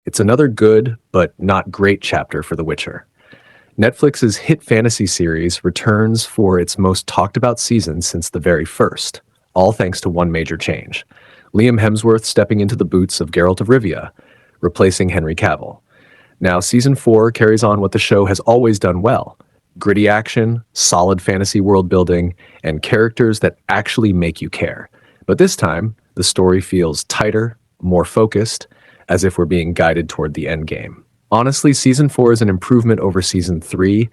It's another good, but not great chapter for The Witcher. Netflix's hit fantasy series returns for its most talked about season since the very first, all thanks to one major change. Liam Hemsworth stepping into the boots of Geralt of Rivia, replacing Henry Cavill. Now, season 4 carries on what the show has always done well: gritty action, solid fantasy world building, and characters that actually make you care. But this time, the story feels tighter, more focused, as if we're being guided toward the end game. Honestly, season 4 is an improvement over season 3,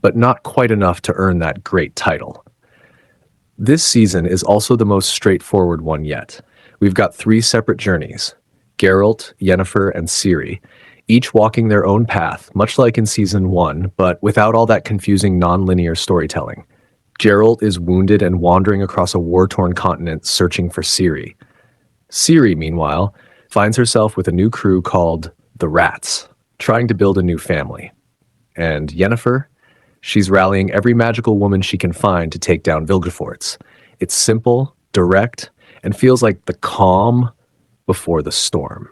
but not quite enough to earn that great title. This season is also the most straightforward one yet. We've got 3 separate journeys: Geralt, Yennefer, and Ciri, each walking their own path, much like in season 1, but without all that confusing non-linear storytelling. Geralt is wounded and wandering across a war-torn continent searching for Ciri. Ciri, meanwhile, finds herself with a new crew called the Rats, trying to build a new family. And Yennefer? She's rallying every magical woman she can find to take down Vilgefortz. It's simple, direct, and feels like the calm before the storm.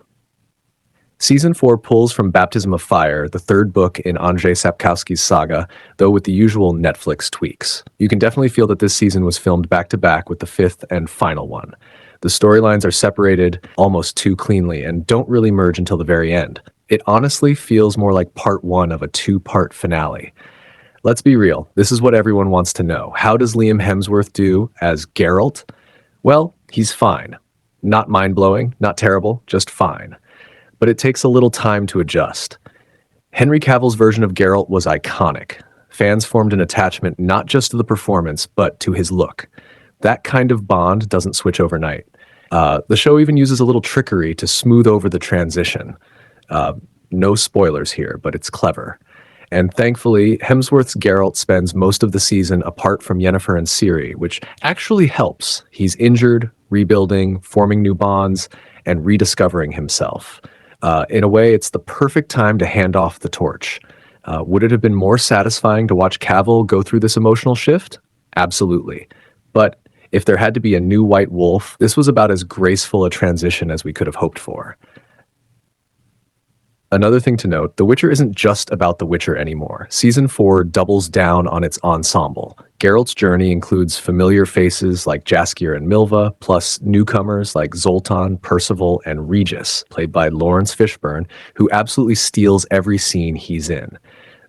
Season 4 pulls from Baptism of Fire, the third book in Andrzej Sapkowski's saga, though with the usual Netflix tweaks. You can definitely feel that this season was filmed back-to-back with the 5th and final one. The storylines are separated almost too cleanly and don't really merge until the very end. It honestly feels more like part 1 of a 2-part finale. Let's be real, this is what everyone wants to know. How does Liam Hemsworth do as Geralt? Well, he's fine. Not mind-blowing, not terrible, just fine. But it takes a little time to adjust. Henry Cavill's version of Geralt was iconic. Fans formed an attachment not just to the performance, but to his look. That kind of bond doesn't switch overnight. The show even uses a little trickery to smooth over the transition. No spoilers here, but it's clever. And thankfully, Hemsworth's Geralt spends most of the season apart from Yennefer and Ciri, which actually helps. He's injured, rebuilding, forming new bonds, and rediscovering himself. In a way, it's the perfect time to hand off the torch. Would it have been more satisfying to watch Cavill go through this emotional shift? Absolutely. But if there had to be a new White Wolf, this was about as graceful a transition as we could have hoped for. Another thing to note, The Witcher isn't just about The Witcher anymore. Season 4 doubles down on its ensemble. Geralt's journey includes familiar faces like Jaskier and Milva, plus newcomers like Zoltan, Percival, and Regis, played by Lawrence Fishburne, who absolutely steals every scene he's in.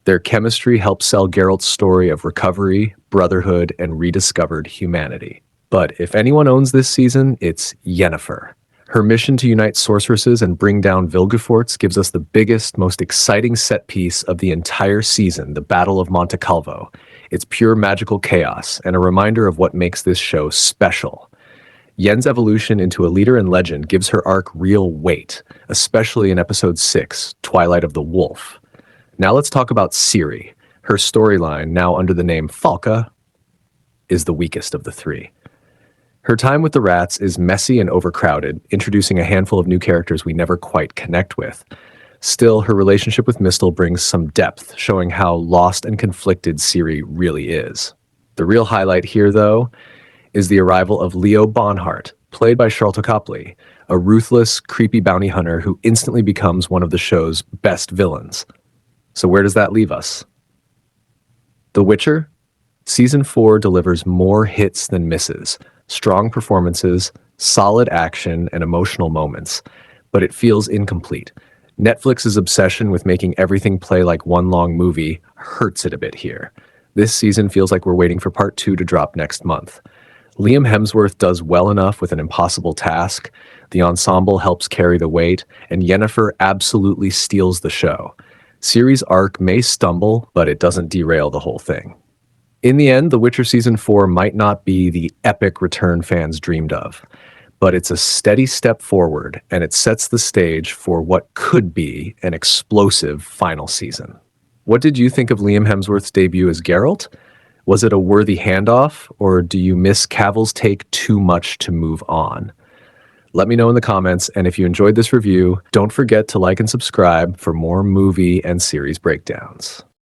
Their chemistry helps sell Geralt's story of recovery, brotherhood, and rediscovered humanity. But if anyone owns this season, it's Yennefer. Her mission to unite sorceresses and bring down Vilgefortz gives us the biggest, most exciting set piece of the entire season, the Battle of Monte Calvo. It's pure magical chaos, and a reminder of what makes this show special. Yen's evolution into a leader and legend gives her arc real weight, especially in episode 6, Twilight of the Wolf. Now let's talk about Ciri. Her storyline, now under the name Falca, is the weakest of the 3. Her time with the Rats is messy and overcrowded, introducing a handful of new characters we never quite connect with. Still, her relationship with Mistle brings some depth, showing how lost and conflicted Ciri really is. The real highlight here, though, is the arrival of Leo Bonhart, played by Sharlto Copley, a ruthless, creepy bounty hunter who instantly becomes one of the show's best villains. So where does that leave us? The Witcher? Season 4 delivers more hits than misses. Strong performances, solid action, and emotional moments, but it feels incomplete. Netflix's obsession with making everything play like one long movie hurts it a bit here. This season feels like we're waiting for part 2 to drop next month. Liam Hemsworth does well enough with an impossible task, the ensemble helps carry the weight, and Yennefer absolutely steals the show. Ciri's arc may stumble, but it doesn't derail the whole thing. In the end, The Witcher Season 4 might not be the epic return fans dreamed of, but it's a steady step forward, and it sets the stage for what could be an explosive final season. What did you think of Liam Hemsworth's debut as Geralt? Was it a worthy handoff, or do you miss Cavill's take too much to move on? Let me know in the comments, and if you enjoyed this review, don't forget to like and subscribe for more movie and series breakdowns.